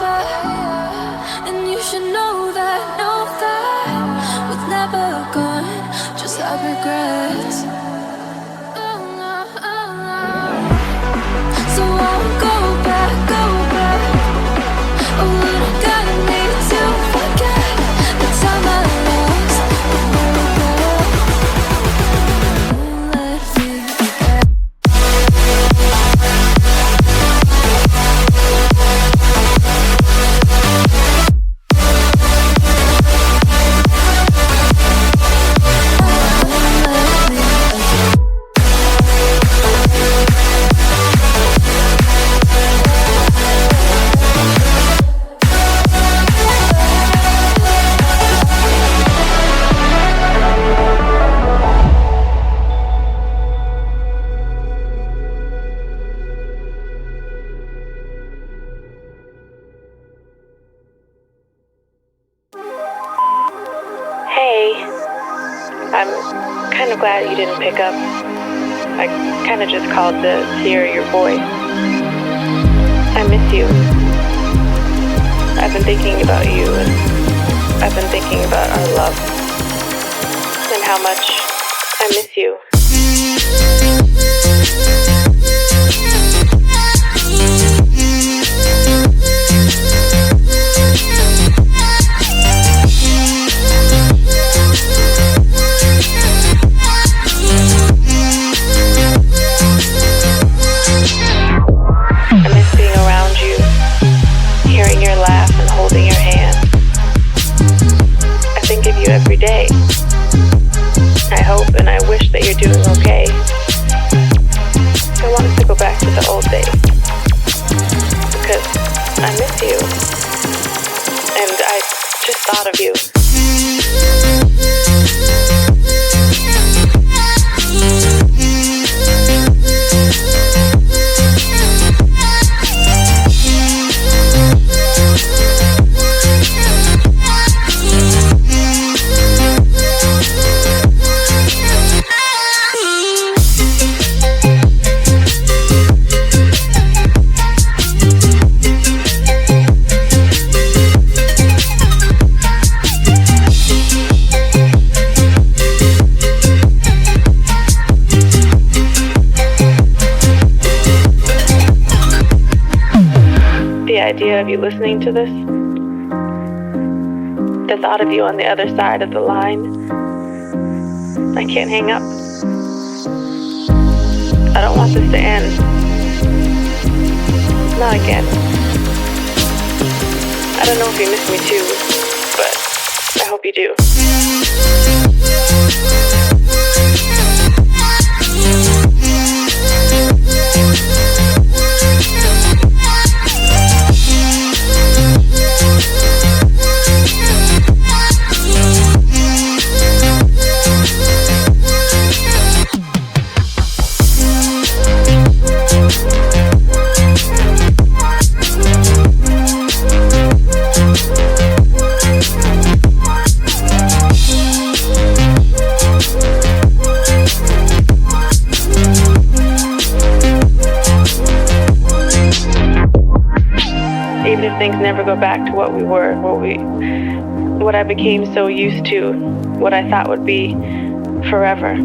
back, and you should know that was never gone, just have regrets. So I'll go back. Oh, I gotta need to forget the time I lost. Let me forget. Hey, I'm kind of glad you didn't pick up. I kind of just called to hear your voice. I miss you. I've been thinking about you, and I've been thinking about our love, and how much I miss you. Every day. I hope and I wish that you're doing okay. I want us to go back to the old days because I miss you and I just thought of you. The idea of you listening to this, the thought of you on the other side of the line, I can't hang up. I don't want this to end. Not again. I don't know if you miss me too, but I hope you do. Even if things never go back to what we were, what I became so used to, what I thought would be forever.